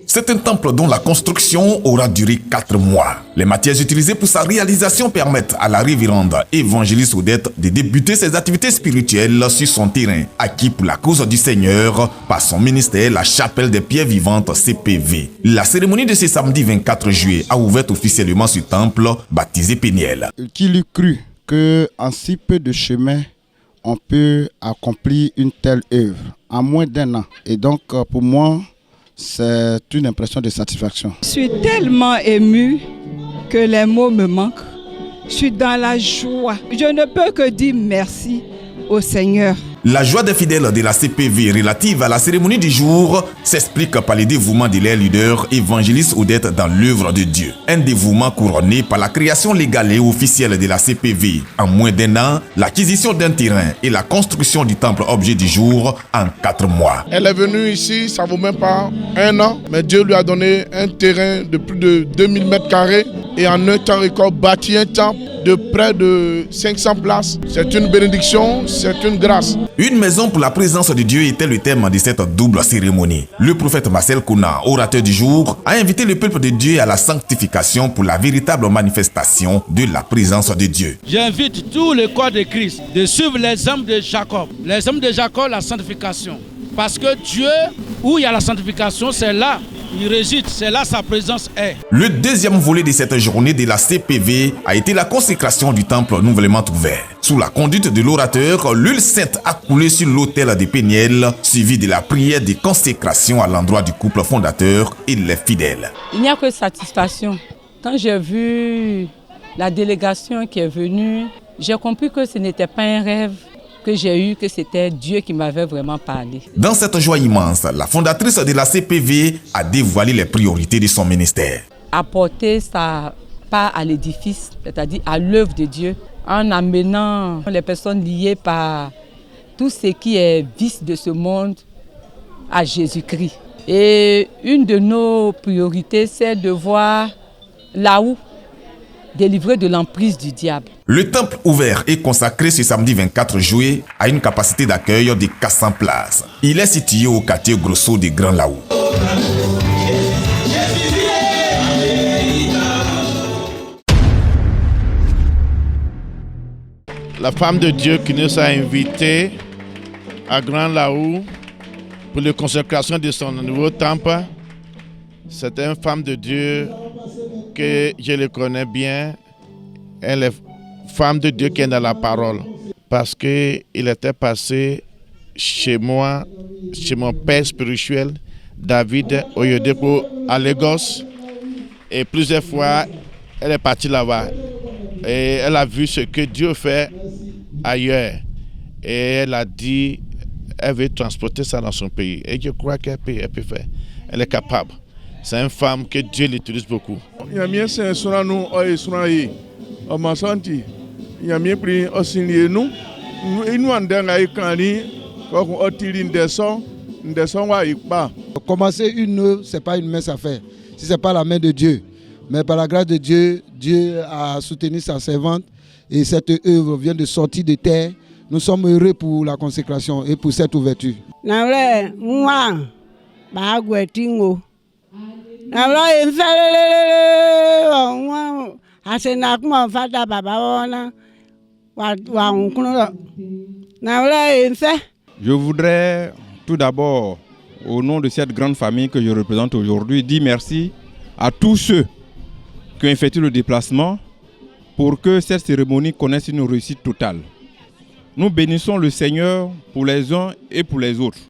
C'est un temple dont la construction aura duré 4 mois. Les matières utilisées pour sa réalisation permettent à la révérende évangéliste Odette de débuter ses activités spirituelles sur son terrain, acquis pour la cause du Seigneur par son ministère, la Chapelle des Pierres Vivantes CPV. La cérémonie de ce samedi 24 juillet a ouvert officiellement ce temple baptisé Péniel. Qu'il eût cru qu'en si peu de chemin, on peut accomplir une telle œuvre en moins d'1 an. Et donc pour moi, c'est une impression de satisfaction. Je suis tellement émue que les mots me manquent. Je suis dans la joie. Je ne peux que dire merci au Seigneur. La joie des fidèles de la CPV relative à la cérémonie du jour s'explique par le dévouement de leur leader évangéliste Odette dans l'œuvre de Dieu. Un dévouement couronné par la création légale et officielle de la CPV en moins d'1 an, l'acquisition d'un terrain et la construction du temple objet du jour en 4 mois. Elle est venue ici, ça ne vaut même pas 1 an, mais Dieu lui a donné un terrain de plus de 2000 mètres carrés et en un temps record bâti un temple de près de 500 places. C'est une bénédiction, c'est une grâce. Une maison pour la présence de Dieu était le thème de cette double cérémonie. Le prophète Marcel Kouna, orateur du jour, a invité le peuple de Dieu à la sanctification pour la véritable manifestation de la présence de Dieu. J'invite tout le corps de Christ de suivre l'exemple de Jacob. L'exemple de Jacob, la sanctification. Parce que Dieu, où il y a la sanctification, c'est là il réside, c'est là sa présence est. Le deuxième volet de cette journée de la CPV a été la consécration du temple nouvellement ouvert. Sous la conduite de l'orateur, l'huile sainte a coulé sur l'autel de Péniel, suivi de la prière de consécration à l'endroit du couple fondateur et les fidèles. Il n'y a que satisfaction. Quand j'ai vu la délégation qui est venue, j'ai compris que ce n'était pas un rêve que j'ai eu, que c'était Dieu qui m'avait vraiment parlé. Dans cette joie immense, la fondatrice de la CPV a dévoilé les priorités de son ministère. Apporter sa part à l'édifice, c'est-à-dire à l'œuvre de Dieu, en amenant les personnes liées par tout ce qui est vice de ce monde à Jésus-Christ. Et une de nos priorités, c'est de voir là-où délivré de l'emprise du diable. Le temple ouvert et consacré ce samedi 24 juillet a une capacité d'accueil de 400 places. Il est situé au quartier Grosso de Grand Laou. La femme de Dieu qui nous a invités à Grand Laou pour la consécration de son nouveau temple, c'est une femme de Dieu que je le connais bien. Elle est femme de Dieu qui est dans la parole. Parce qu'il était passé chez moi, chez mon père spirituel, David Oyedepo, à Lagos. Et plusieurs fois, elle est partie là-bas. Et elle a vu ce que Dieu fait ailleurs. Et elle a dit, elle veut transporter ça dans son pays. Et je crois qu'elle peut faire. Elle est capable. C'est une femme que Dieu l'utilise beaucoup. Il y a bien c'est sur nous et on m'a senti. Il y a bien pris aussi nous. Nous en dernier cani quand on tire une descend va y pas. Commencer une œuvre, c'est pas une mince affaire. Si c'est pas la main de Dieu, mais par la grâce de Dieu, Dieu a soutenu sa servante et cette œuvre vient de sortir de terre. Nous sommes heureux pour la consécration et pour cette ouverture. Je voudrais tout d'abord, au nom de cette grande famille que je représente aujourd'hui, dire merci à tous ceux qui ont effectué le déplacement pour que cette cérémonie connaisse une réussite totale. Nous bénissons le Seigneur pour les uns et pour les autres.